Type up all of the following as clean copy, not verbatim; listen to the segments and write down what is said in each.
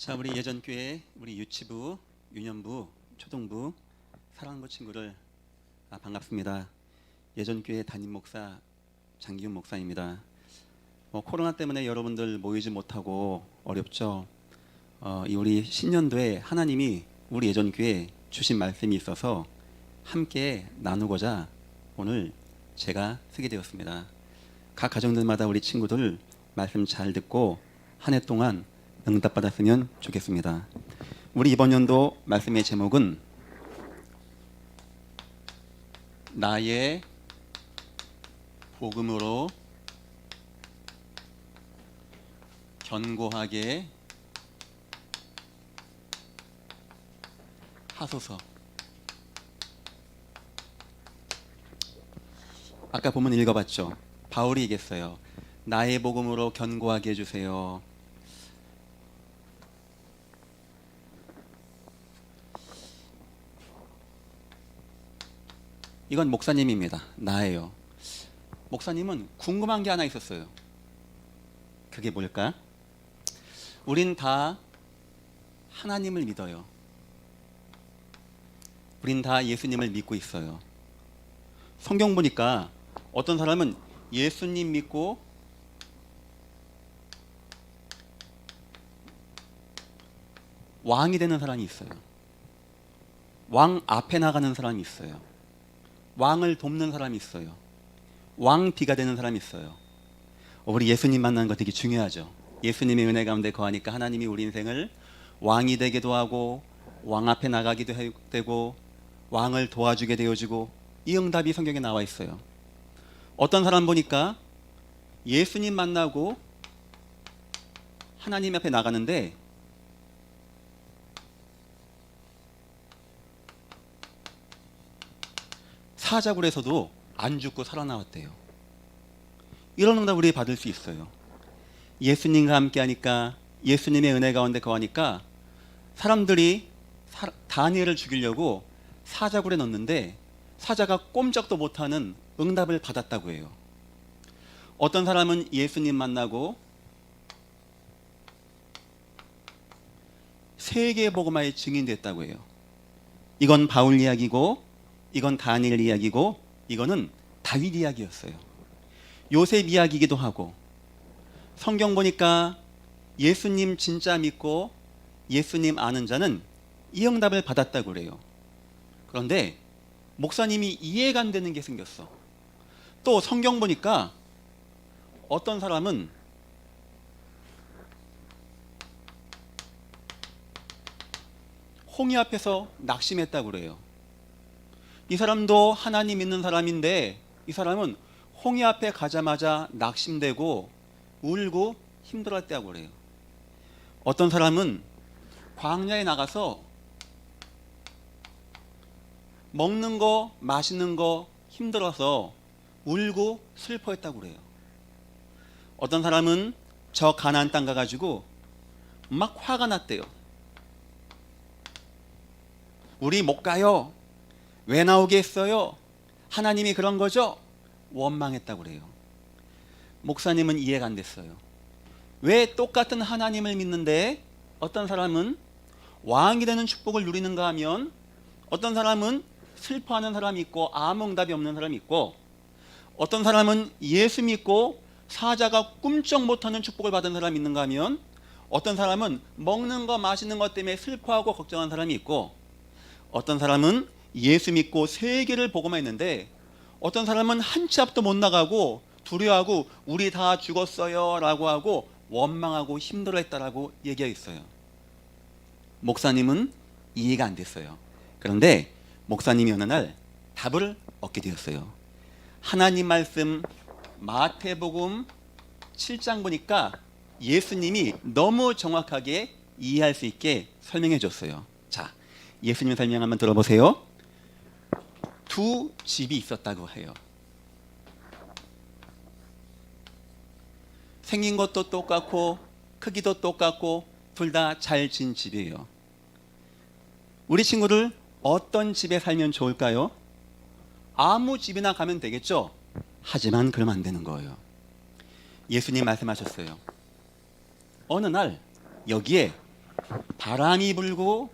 자, 우리 예전교회 우리 유치부, 유년부, 초등부 사랑하는 친구들 반갑습니다. 예전교회 담임 목사 장기훈 목사입니다. 코로나 때문에 여러분들 모이지 못하고 어렵죠. 이 우리 신년도에 하나님이 우리 예전교회에 주신 말씀이 있어서 함께 나누고자 오늘 제가 쓰게 되었습니다. 각 가정들마다 우리 친구들 말씀 잘 듣고 한 해 동안 응답받았으면 좋겠습니다. 우리 이번 연도 말씀의 제목은 나의 복음으로 견고하게 하소서. 아까 본문 읽어봤죠? 바울이 얘기했어요. 나의 복음으로 견고하게 해주세요. 이건 목사님입니다. 나예요. 목사님은 궁금한 게 하나 있었어요. 그게 뭘까? 우린 다 하나님을 믿어요. 우린 다 예수님을 믿고 있어요. 성경 보니까 어떤 사람은 예수님 믿고 왕이 되는 사람이 있어요. 왕 앞에 나가는 사람이 있어요. 왕을 돕는 사람이 있어요. 왕비가 되는 사람이 있어요. 우리 예수님 만나는 거 되게 중요하죠. 예수님의 은혜 가운데 거하니까 하나님이 우리 인생을 왕이 되기도 하고 왕 앞에 나가기도 되고 왕을 도와주게 되어지고, 이 응답이 성경에 나와 있어요. 어떤 사람 보니까 예수님 만나고 하나님 앞에 나가는데 사자굴에서도 안 죽고 살아나왔대요. 이런 응답 우리 받을 수 있어요. 예수님과 함께 하니까, 예수님의 은혜 가운데 거하니까 사람들이 다니엘을 죽이려고 사자굴에 넣는데 사자가 꼼짝도 못하는 응답을 받았다고 해요. 어떤 사람은 예수님 만나고 세계 복음화의 증인됐다고 해요. 이건 바울 이야기고, 이건 다니엘 이야기고, 이거는 다윗 이야기였어요. 요셉 이야기이기도 하고, 성경 보니까 예수님 진짜 믿고 예수님 아는 자는 이 응답을 받았다고 그래요. 그런데 목사님이 이해가 안 되는 게 생겼어. 또 성경 보니까 어떤 사람은 홍해 앞에서 낙심했다고 그래요. 이 사람도 하나님 믿는 사람인데 이 사람은 홍해 앞에 가자마자 낙심되고 울고 힘들었다고 그래요. 어떤 사람은 광야에 나가서 먹는 거 마시는 거 힘들어서 울고 슬퍼했다고 그래요. 어떤 사람은 저 가나안 땅 가가지고 막 화가 났대요. 우리 못 가요. 왜 나오게 했어요? 하나님이 그런 거죠? 원망했다고 그래요. 목사님은 이해가 안 됐어요. 왜 똑같은 하나님을 믿는데 어떤 사람은 왕이 되는 축복을 누리는가 하면 어떤 사람은 슬퍼하는 사람이 있고 아무 응답이 없는 사람이 있고, 어떤 사람은 예수 믿고 사자가 꿈쩍 못하는 축복을 받은 사람이 있는가 하면 어떤 사람은 먹는 거 마시는 것 때문에 슬퍼하고 걱정하는 사람이 있고, 어떤 사람은 예수 믿고 세계를 복음화했는데 어떤 사람은 한 치 앞도 못 나가고 두려워하고 우리 다 죽었어요 라고 하고 원망하고 힘들어했다라고 얘기했어요. 목사님은 이해가 안 됐어요. 그런데 목사님이 어느 날 답을 얻게 되었어요. 하나님 말씀 마태복음 7장 보니까 예수님이 너무 정확하게 이해할 수 있게 설명해 줬어요. 자, 예수님 설명 한번 들어보세요. 두 집이 있었다고 해요. 생긴 것도 똑같고 크기도 똑같고 둘 다 잘 진 집이에요. 우리 친구들 어떤 집에 살면 좋을까요? 아무 집이나 가면 되겠죠? 하지만 그러면 안 되는 거예요. 예수님 말씀하셨어요. 어느 날 여기에 바람이 불고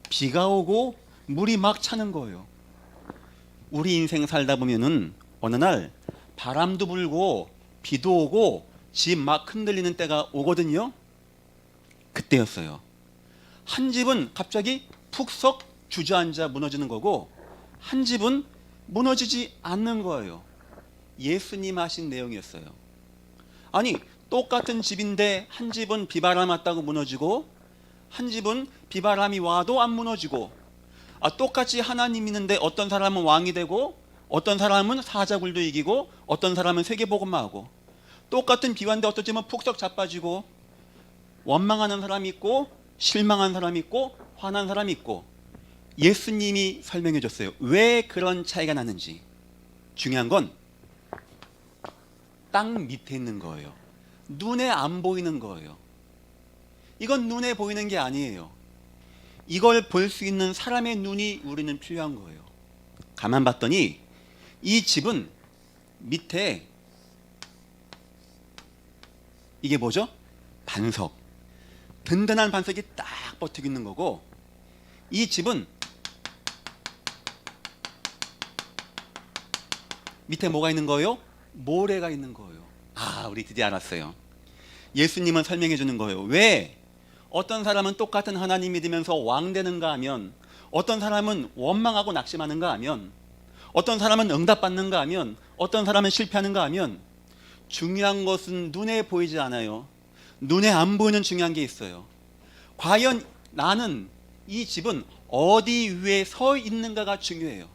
비가 오고 물이 막 차는 거예요. 우리 인생 살다 보면은 어느 날 바람도 불고 비도 오고 집 막 흔들리는 때가 오거든요. 그때였어요. 한 집은 갑자기 푹석 주저앉아 무너지는 거고 한 집은 무너지지 않는 거예요. 예수님 하신 내용이었어요. 아니, 똑같은 집인데 한 집은 비바람 왔다고 무너지고 한 집은 비바람이 와도 안 무너지고, 똑같이 하나님 있는데 어떤 사람은 왕이 되고 어떤 사람은 사자굴도 이기고 어떤 사람은 세계복음만 하고, 똑같은 비와인데 어떤 집은 푹석 자빠지고 원망하는 사람이 있고 실망한 사람이 있고 화난 사람이 있고. 예수님이 설명해 줬어요. 왜 그런 차이가 나는지. 중요한 건 땅 밑에 있는 거예요. 눈에 안 보이는 거예요. 이건 눈에 보이는 게 아니에요. 이걸 볼 수 있는 사람의 눈이 우리는 필요한 거예요. 가만 봤더니 이 집은 밑에 이게 뭐죠? 반석. 든든한 반석이 딱 버티고 있는 거고, 이 집은 밑에 뭐가 있는 거예요? 모래가 있는 거예요. 우리 드디어 알았어요. 예수님은 설명해 주는 거예요. 왜 어떤 사람은 똑같은 하나님 믿으면서 왕 되는가 하면, 어떤 사람은 원망하고 낙심하는가 하면, 어떤 사람은 응답받는가 하면, 어떤 사람은 실패하는가 하면, 중요한 것은 눈에 보이지 않아요. 눈에 안 보이는 중요한 게 있어요. 과연 나는, 이 집은 어디 위에 서 있는가가 중요해요.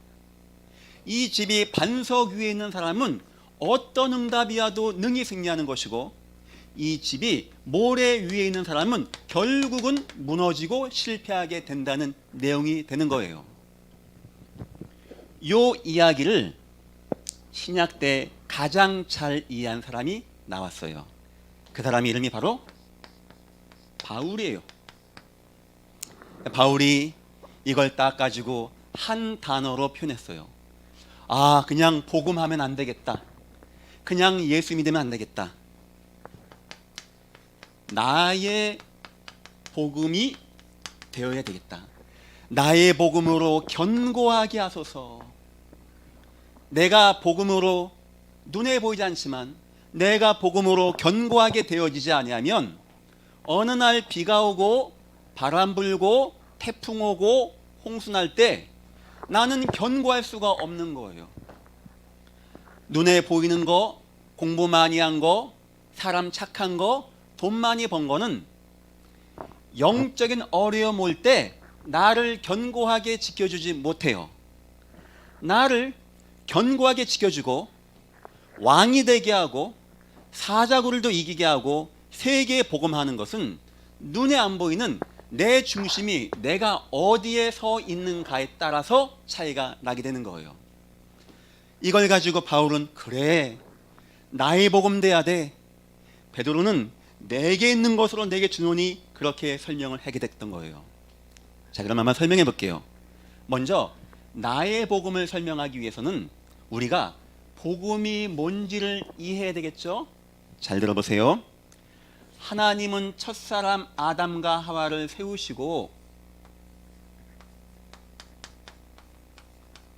이 집이 반석 위에 있는 사람은 어떤 응답이 와도 능히 승리하는 것이고, 이 집이 모래 위에 있는 사람은 결국은 무너지고 실패하게 된다는 내용이 되는 거예요. 이 이야기를 신약 때 가장 잘 이해한 사람이 나왔어요. 그 사람의 이름이 바로 바울이에요. 바울이 이걸 딱 가지고 한 단어로 표현했어요. 그냥 복음하면 안 되겠다. 그냥 예수 믿으면 안 되겠다. 나의 복음이 되어야 되겠다. 나의 복음으로 견고하게 하소서. 내가 복음으로 눈에 보이지 않지만 내가 복음으로 견고하게 되어지지 아니하면 어느 날 비가 오고 바람 불고 태풍 오고 홍수 날 때 나는 견고할 수가 없는 거예요. 눈에 보이는 거, 공부 많이 한 거, 사람 착한 거, 돈 많이 번 거는 영적인 어려움 올 때 나를 견고하게 지켜주지 못해요. 나를 견고하게 지켜주고 왕이 되게 하고 사자굴도 이기게 하고 세계에 복음하는 것은 눈에 안 보이는 내 중심이 내가 어디에 서 있는가에 따라서 차이가 나게 되는 거예요. 이걸 가지고 바울은 그래, 나의 복음 돼야 돼. 베드로는 내게 있는 것으로 내게 주노니 그렇게 설명을 하게 됐던 거예요. 자, 그럼 한번 설명해 볼게요. 먼저 나의 복음을 설명하기 위해서는 우리가 복음이 뭔지를 이해해야 되겠죠? 잘 들어보세요. 하나님은 첫사람 아담과 하와를 세우시고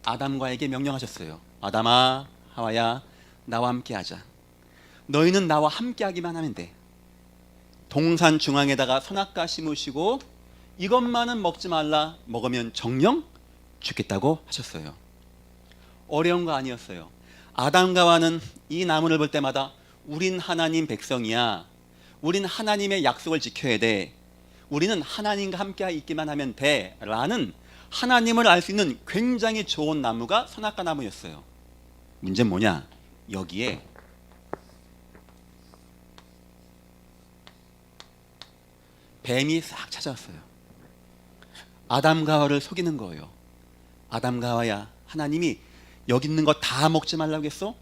아담과에게 명령하셨어요. 아담아, 하와야, 나와 함께 하자. 너희는 나와 함께 하기만 하면 돼. 동산 중앙에다가 선악과 심으시고 이것만은 먹지 말라. 먹으면 정령 죽겠다고 하셨어요. 어려운 거 아니었어요. 아담과 하와는 이 나무를 볼 때마다 우린 하나님 백성이야. 우린 하나님의 약속을 지켜야 돼. 우리는 하나님과 함께 있기만 하면 돼. 라는 하나님을 알 수 있는 굉장히 좋은 나무가 선악과 나무였어요. 문제는 뭐냐? 여기에 뱀이 싹 찾아왔어요. 아담과 하와를 속이는 거예요. 아담과 하와야, 하나님이 여기 있는 거 다 먹지 말라고 했어?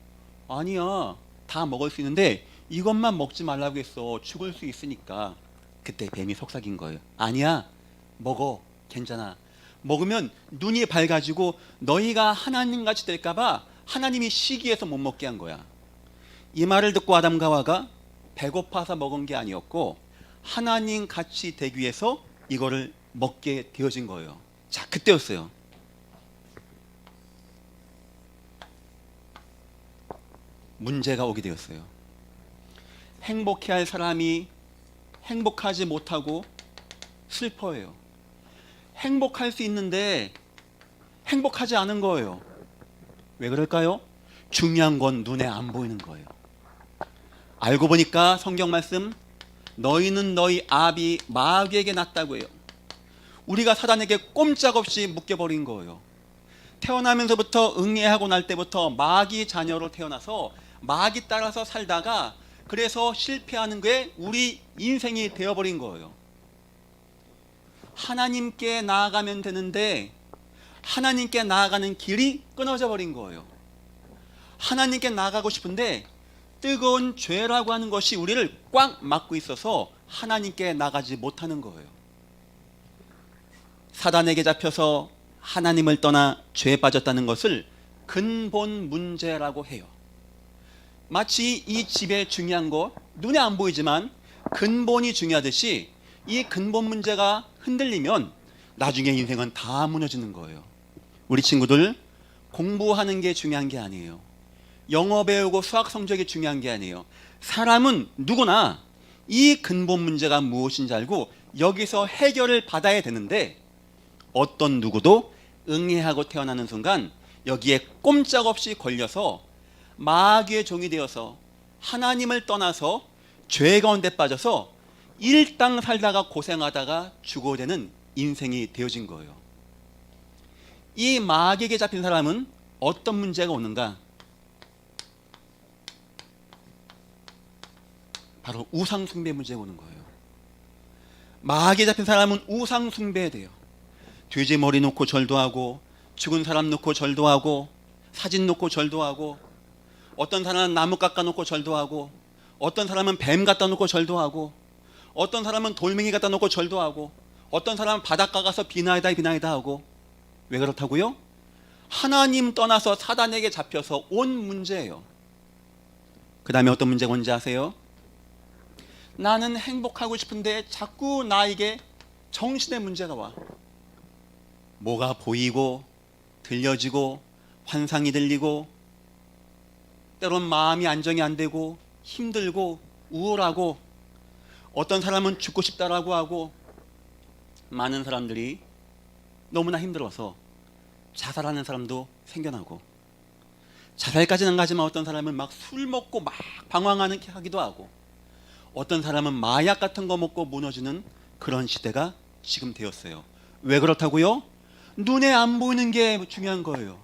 아니야, 다 먹을 수 있는데 이것만 먹지 말라고 했어. 죽을 수 있으니까. 그때 뱀이 속삭인 거예요. 아니야, 먹어, 괜찮아. 먹으면 눈이 밝아지고 너희가 하나님같이 될까봐 하나님이 시기해서 못 먹게 한 거야. 이 말을 듣고 아담과 하와가 배고파서 먹은 게 아니었고 하나님같이 되기 위해서 이거를 먹게 되어진 거예요. 자, 그때였어요. 문제가 오게 되었어요. 행복해야 할 사람이 행복하지 못하고 슬퍼해요. 행복할 수 있는데 행복하지 않은 거예요. 왜 그럴까요? 중요한 건 눈에 안 보이는 거예요. 알고 보니까 성경 말씀, 너희는 너희 아비 마귀에게 났다고 해요. 우리가 사단에게 꼼짝없이 묶여버린 거예요. 태어나면서부터 응애하고 날 때부터 마귀 자녀로 태어나서 마귀 따라서 살다가 그래서 실패하는 게 우리 인생이 되어버린 거예요. 하나님께 나아가면 되는데 하나님께 나아가는 길이 끊어져 버린 거예요. 하나님께 나아가고 싶은데 뜨거운 죄라고 하는 것이 우리를 꽉 막고 있어서 하나님께 나가지 못하는 거예요. 사단에게 잡혀서 하나님을 떠나 죄에 빠졌다는 것을 근본 문제라고 해요. 마치 이 집의 중요한 것, 눈에 안 보이지만 근본이 중요하듯이 이 근본 문제가 흔들리면 나중에 인생은 다 무너지는 거예요. 우리 친구들, 공부하는 게 중요한 게 아니에요. 영어 배우고 수학 성적이 중요한 게 아니에요. 사람은 누구나 이 근본 문제가 무엇인지 알고 여기서 해결을 받아야 되는데 어떤 누구도 응애하고 태어나는 순간 여기에 꼼짝없이 걸려서 마귀의 종이 되어서 하나님을 떠나서 죄 가운데 빠져서 일당 살다가 고생하다가 죽어야 되는 인생이 되어진 거예요. 이 마귀에게 잡힌 사람은 어떤 문제가 오는가? 바로 우상숭배 문제가 오는 거예요. 마귀에 잡힌 사람은 우상숭배해야 돼요. 돼지 머리 놓고 절도 하고, 죽은 사람 놓고 절도 하고, 사진 놓고 절도 하고, 어떤 사람은 나무 깎아 놓고 절도 하고, 어떤 사람은 뱀 갖다 놓고 절도 하고, 어떤 사람은 돌멩이 갖다 놓고 절도 하고, 어떤 사람은 바닷가 가서 비나이다 비나이다 하고. 왜 그렇다고요? 하나님 떠나서 사단에게 잡혀서 온 문제예요. 그 다음에 어떤 문제가 뭔지 아세요? 나는 행복하고 싶은데 자꾸 나에게 정신의 문제가 와. 뭐가 보이고 들려지고 환상이 들리고 때론 마음이 안정이 안 되고 힘들고 우울하고 어떤 사람은 죽고 싶다라고 하고 많은 사람들이 너무나 힘들어서 자살하는 사람도 생겨나고 자살까지는 안 가지만 어떤 사람은 막 술 먹고 막 방황하는 하기도 하고 어떤 사람은 마약 같은 거 먹고 무너지는 그런 시대가 지금 되었어요. 왜 그렇다고요? 눈에 안 보이는 게 중요한 거예요.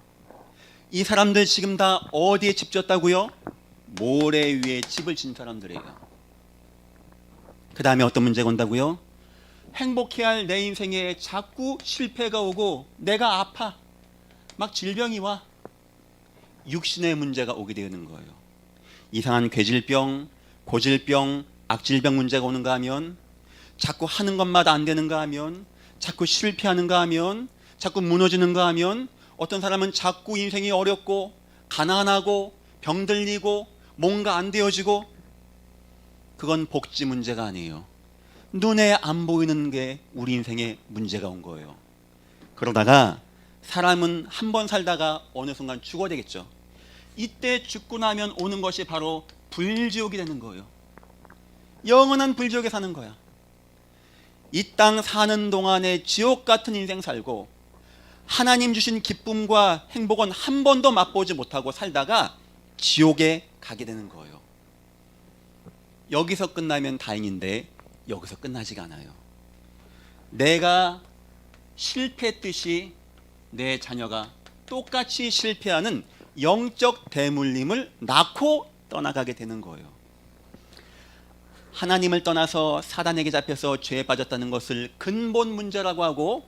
이 사람들 지금 다 어디에 집 졌다고요? 모래 위에 집을 진 사람들이에요. 그 다음에 어떤 문제가 온다고요? 행복해야 할 내 인생에 자꾸 실패가 오고 내가 아파. 막 질병이 와. 육신의 문제가 오게 되는 거예요. 이상한 괴질병, 고질병, 악질병 문제가 오는가 하면 자꾸 하는 것마다 안 되는가 하면 자꾸 실패하는가 하면 자꾸 무너지는가 하면 어떤 사람은 자꾸 인생이 어렵고 가난하고 병들리고 뭔가 안 되어지고 그건 복지 문제가 아니에요. 눈에 안 보이는 게 우리 인생에 문제가 온 거예요. 그러다가 사람은 한 번 살다가 어느 순간 죽어야 되겠죠. 이때 죽고 나면 오는 것이 바로 불지옥이 되는 거예요. 영원한 불지옥에 사는 거야. 이 땅 사는 동안에 지옥 같은 인생 살고 하나님 주신 기쁨과 행복은 한 번도 맛보지 못하고 살다가 지옥에 가게 되는 거예요. 여기서 끝나면 다행인데 여기서 끝나지가 않아요. 내가 실패했듯이 내 자녀가 똑같이 실패하는 영적 대물림을 낳고 떠나가게 되는 거예요. 하나님을 떠나서 사단에게 잡혀서 죄에 빠졌다는 것을 근본 문제라고 하고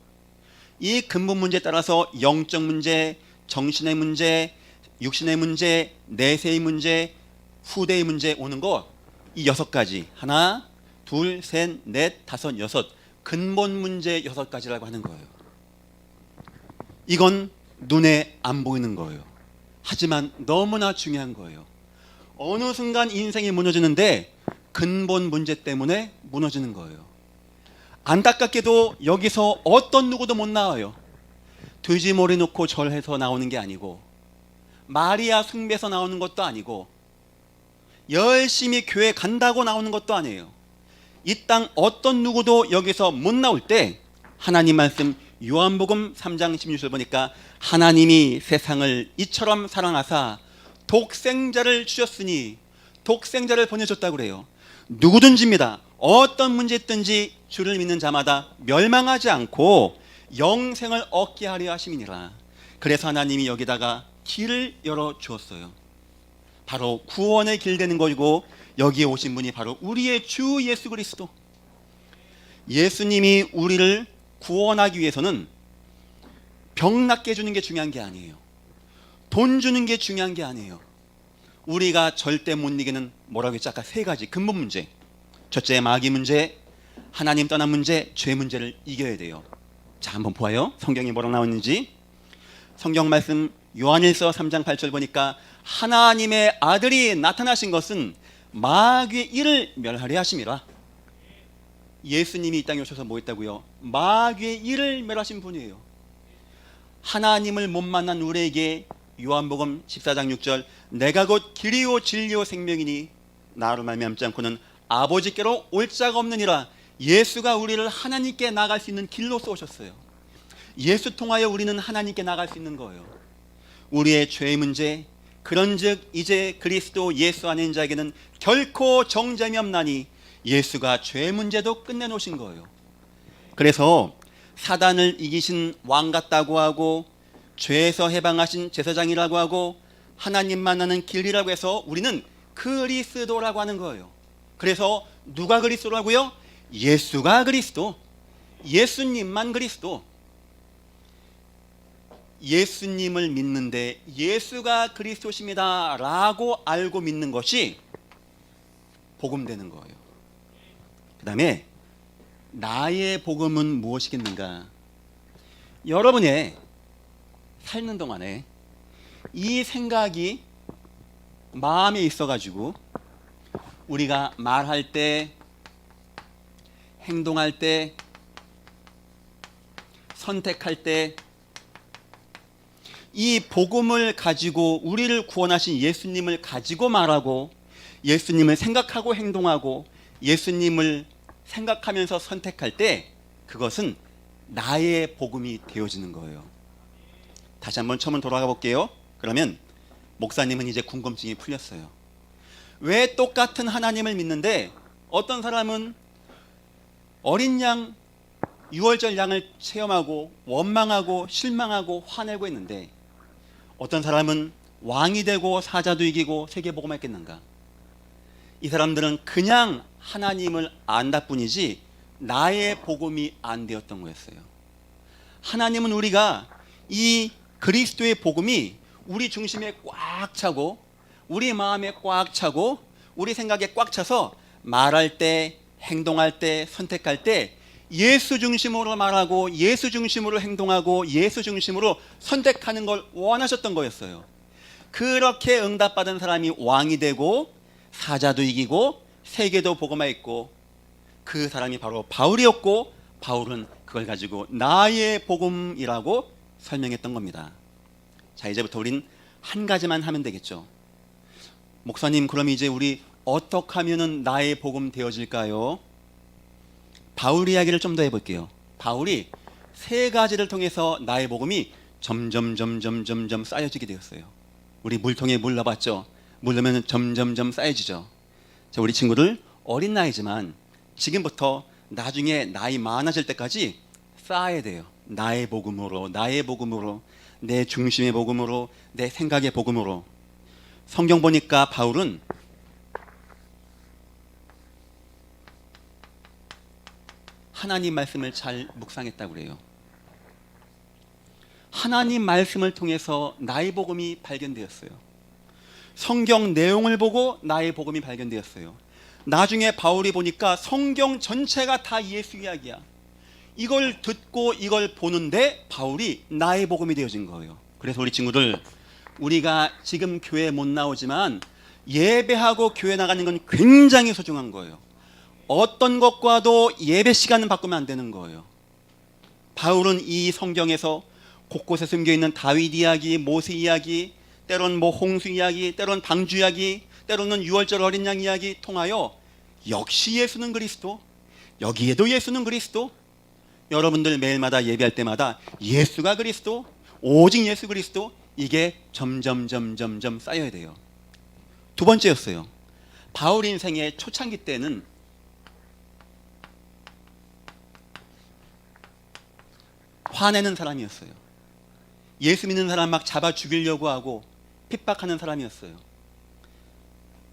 이 근본 문제에 따라서 영적 문제, 정신의 문제, 육신의 문제, 내세의 문제, 후대의 문제 오는 거 이 6가지 하나, 둘, 셋, 넷, 다섯, 여섯 근본 문제 6가지라고 하는 거예요. 이건 눈에 안 보이는 거예요. 하지만 너무나 중요한 거예요. 어느 순간 인생이 무너지는데 근본 문제 때문에 무너지는 거예요. 안타깝게도 여기서 어떤 누구도 못 나와요. 돼지머리 놓고 절해서 나오는 게 아니고, 마리아 숭배에서 나오는 것도 아니고, 열심히 교회 간다고 나오는 것도 아니에요. 이 땅 어떤 누구도 여기서 못 나올 때 하나님 말씀 요한복음 3장 16절 보니까 하나님이 세상을 이처럼 사랑하사 독생자를 주셨으니, 독생자를 보내줬다고 그래요. 누구든지입니다. 어떤 문제 있든지 주를 믿는 자마다 멸망하지 않고 영생을 얻게 하려 하심이니라. 그래서 하나님이 여기다가 길을 열어 주었어요. 바로 구원의 길 되는 것이고, 여기에 오신 분이 바로 우리의 주 예수 그리스도. 예수님이 우리를 구원하기 위해서는 병 낫게 해주는 게 중요한 게 아니에요. 돈 주는 게 중요한 게 아니에요. 우리가 절대 못 이기는, 뭐라고 했죠? 아까 세 가지 근본 문제. 첫째, 마귀 문제, 하나님 떠난 문제, 죄 문제를 이겨야 돼요. 자, 한번 보아요. 성경이 뭐라고 나왔는지. 성경 말씀 요한일서 3장 8절 보니까 하나님의 아들이 나타나신 것은 마귀의 일을 멸하려 하심이라. 예수님이 이 땅에 오셔서 뭐 했다고요? 마귀의 일을 멸하신 분이에요. 하나님을 못 만난 우리에게 요한복음 14장 6절 내가 곧 길이요 진리요 생명이니 나로 말미암지 않고는 아버지께로 올 자가 없느니라. 예수가 우리를 하나님께 나갈 수 있는 길로서 오셨어요. 예수 통하여 우리는 하나님께 나갈 수 있는 거예요. 우리의 죄의 문제, 그런즉 이제 그리스도 예수 안에 있는 자에게는 결코 정죄함이 없나니 예수가 죄의 문제도 끝내놓으신 거예요. 그래서 사단을 이기신 왕 같다고 하고, 죄에서 해방하신 제사장이라고 하고, 하나님 만나는 길이라고 해서 우리는 그리스도라고 하는 거예요. 그래서 누가 그리스도라고요? 예수가 그리스도, 예수님만 그리스도. 예수님을 믿는데 예수가 그리스도십니다 라고 알고 믿는 것이 복음 되는 거예요. 그 다음에 나의 복음은 무엇이겠는가? 여러분의 살는 동안에 이 생각이 마음에 있어가지고 우리가 말할 때, 행동할 때, 선택할 때 이 복음을 가지고, 우리를 구원하신 예수님을 가지고 말하고, 예수님을 생각하고 행동하고, 예수님을 생각하면서 선택할 때 그것은 나의 복음이 되어지는 거예요. 다시 한번 처음으로 돌아가 볼게요. 그러면 목사님은 이제 궁금증이 풀렸어요. 왜 똑같은 하나님을 믿는데 어떤 사람은 어린 양, 유월절 양을 체험하고 원망하고 실망하고 화내고 했는데 어떤 사람은 왕이 되고 사자도 이기고 세계복음을 했겠는가? 이 사람들은 그냥 하나님을 안다 뿐이지 나의 복음이 안 되었던 거였어요. 하나님은 우리가 이 그리스도의 복음이 우리 중심에 꽉 차고, 우리 마음에 꽉 차고, 우리 생각에 꽉 차서 말할 때, 행동할 때, 선택할 때 예수 중심으로 말하고, 예수 중심으로 행동하고, 예수 중심으로 선택하는 걸 원하셨던 거였어요. 그렇게 응답받은 사람이 왕이 되고 사자도 이기고 세계도 복음화했고, 그 사람이 바로 바울이었고, 바울은 그걸 가지고 나의 복음이라고 설명했던 겁니다. 자, 이제부터 우린 한 가지만 하면 되겠죠. 목사님, 그럼 이제 우리 어떻게 하면은 나의 복음 되어질까요? 바울 이야기를 좀 더 해볼게요. 바울이 세 가지를 통해서 나의 복음이 점점 쌓여지게 되었어요. 우리 물통에 물 넣어봤죠? 물 넣으면 점점 쌓여지죠. 자, 우리 친구들 어린 나이지만 지금부터 나중에 나이 많아질 때까지 쌓아야 돼요. 나의 복음으로, 나의 복음으로, 내 중심의 복음으로, 내 생각의 복음으로. 성경 보니까 바울은 하나님 말씀을 잘 묵상했다고 그래요. 하나님 말씀을 통해서 나의 복음이 발견되었어요. 성경 내용을 보고 나의 복음이 발견되었어요. 나중에 바울이 보니까 성경 전체가 다 예수 이야기야. 이걸 듣고 이걸 보는데 바울이 나의 복음이 되어진 거예요. 그래서 우리 친구들, 우리가 지금 교회 못 나오지만 예배하고 교회 나가는 건 굉장히 소중한 거예요. 어떤 것과도 예배 시간은 바꾸면 안 되는 거예요. 바울은 이 성경에서 곳곳에 숨겨있는 다윗 이야기, 모세 이야기, 때론 홍수 이야기, 때론 방주 이야기, 때로는 유월절 어린 양 이야기 통하여 역시 예수는 그리스도, 여기에도 예수는 그리스도, 여러분들 매일마다 예배할 때마다 예수가 그리스도, 오직 예수 그리스도, 이게 점점 쌓여야 돼요. 두 번째였어요. 바울 인생의 초창기 때는 화내는 사람이었어요. 예수 믿는 사람 막 잡아 죽이려고 하고 핍박하는 사람이었어요.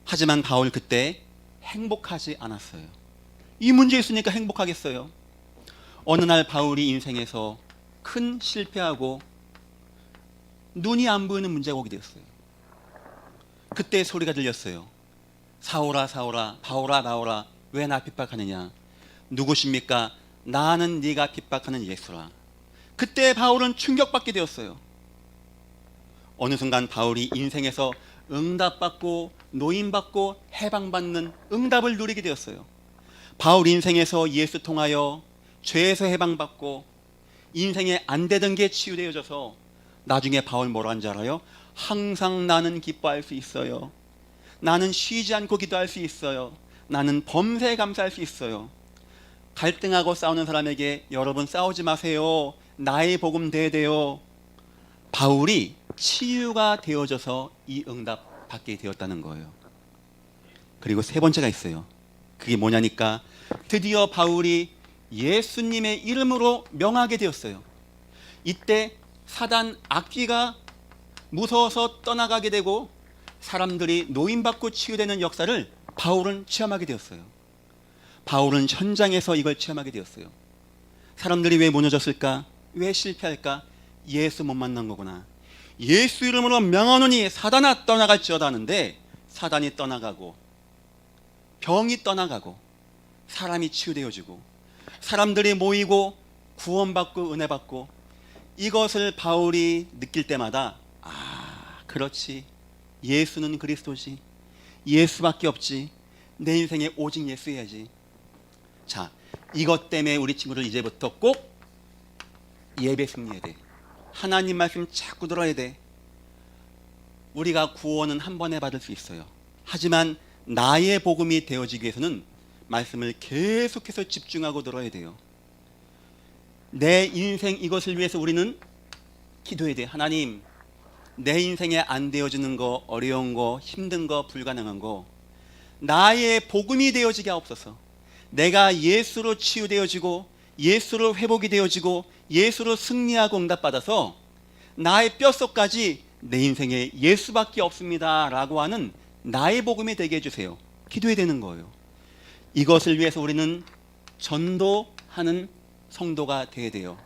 하지만 바울 그때 행복하지 않았어요. 이 문제 있으니까 행복하겠어요? 어느 날 바울이 인생에서 큰 실패하고 눈이 안 보이는 문제가 오게 되었어요. 그때 소리가 들렸어요. 사울아 사울아, 바울아 바울아, 왜 나 핍박하느냐? 누구십니까? 나는 네가 핍박하는 예수라. 그때 바울은 충격받게 되었어요. 어느 순간 바울이 인생에서 응답받고 노임받고 해방받는 응답을 누리게 되었어요. 바울 인생에서 예수 통하여 죄에서 해방받고 인생에 안 되던 게 치유되어져서 나중에 바울 뭐라 하는지 알아요? 항상 나는 기뻐할 수 있어요. 나는 쉬지 않고 기도할 수 있어요. 나는 범사에 감사할 수 있어요. 갈등하고 싸우는 사람에게 여러분 싸우지 마세요. 나의 복음 대대요. 바울이 치유가 되어져서 이 응답 받게 되었다는 거예요. 그리고 세 번째가 있어요. 그게 뭐냐니까 드디어 바울이 예수님의 이름으로 명하게 되었어요. 이때 사단 악귀가 무서워서 떠나가게 되고 사람들이 노임받고 치유되는 역사를 바울은 체험하게 되었어요. 바울은 현장에서 이걸 체험하게 되었어요. 사람들이 왜 무너졌을까? 왜 실패할까? 예수 못 만난 거구나. 예수 이름으로 명하노니 사단아 떠나갈지어다 하는데 사단이 떠나가고 병이 떠나가고 사람이 치유되어지고 사람들이 모이고 구원받고 은혜받고 이것을 바울이 느낄 때마다 그렇지, 예수는 그리스도지, 예수밖에 없지, 내 인생에 오직 예수여야지. 자, 이것 때문에 우리 친구들 이제부터 꼭 예배 승리해야 돼. 하나님 말씀 자꾸 들어야 돼. 우리가 구원은 한 번에 받을 수 있어요. 하지만 나의 복음이 되어지기 위해서는 말씀을 계속해서 집중하고 들어야 돼요. 내 인생 이것을 위해서 우리는 기도해야 돼. 하나님, 내 인생에 안 되어지는 거, 어려운 거, 힘든 거, 불가능한 거 나의 복음이 되어지게 하옵소서. 내가 예수로 치유되어지고 예수로 회복이 되어지고 예수로 승리하고 응답받아서 나의 뼛속까지 내 인생에 예수밖에 없습니다 라고 하는 나의 복음이 되게 해주세요. 기도해야 되는 거예요. 이것을 위해서 우리는 전도하는 성도가 되어야 돼요.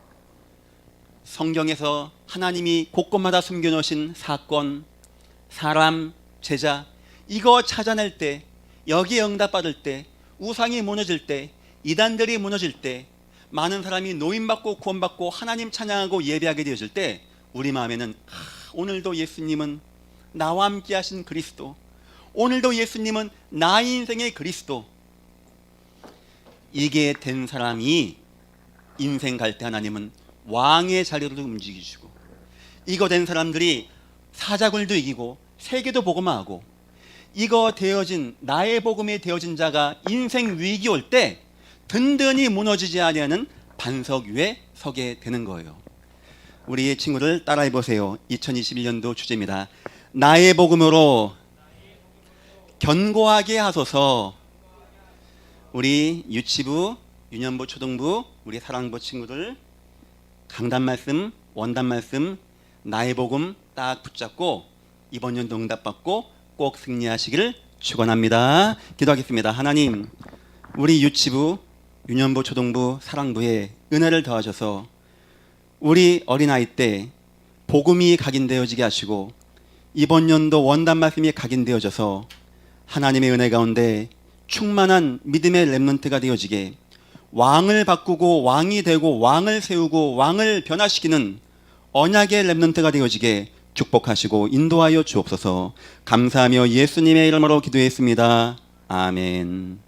성경에서 하나님이 곳곳마다 숨겨놓으신 사건, 사람, 제자 이거 찾아낼 때, 여기에 응답받을 때, 우상이 무너질 때, 이단들이 무너질 때, 많은 사람이 노임받고 구원받고 하나님 찬양하고 예배하게 되어질 때 우리 마음에는 오늘도 예수님은 나와 함께 하신 그리스도, 오늘도 예수님은 나의 인생의 그리스도, 이게 된 사람이 인생 갈 때 하나님은 왕의 자리로 움직이시고, 이거 된 사람들이 사자굴도 이기고 세계도 복음화하고, 이거 되어진 나의 복음이 되어진 자가 인생 위기 올 때 든든히 무너지지 아니하는 반석 위에 서게 되는 거예요. 우리 친구들 따라해 보세요. 2021년도 주제입니다. 나의 복음으로 견고하게 하소서. 우리 유치부, 유년부, 초등부, 우리 사랑부 친구들 강단 말씀, 원단 말씀, 나의 복음 딱 붙잡고 이번 연도 응답받고 꼭 승리하시기를 축원합니다. 기도하겠습니다. 하나님, 우리 유치부, 유년부, 초등부, 사랑부에 은혜를 더하셔서 우리 어린아이 때 복음이 각인되어지게 하시고 이번 연도 원단 말씀이 각인되어져서 하나님의 은혜 가운데 충만한 믿음의 렘넌트가 되어지게, 왕을 바꾸고 왕이 되고 왕을 세우고 왕을 변화시키는 언약의 렘넌트가 되어지게 축복하시고 인도하여 주옵소서. 감사하며 예수님의 이름으로 기도했습니다. 아멘.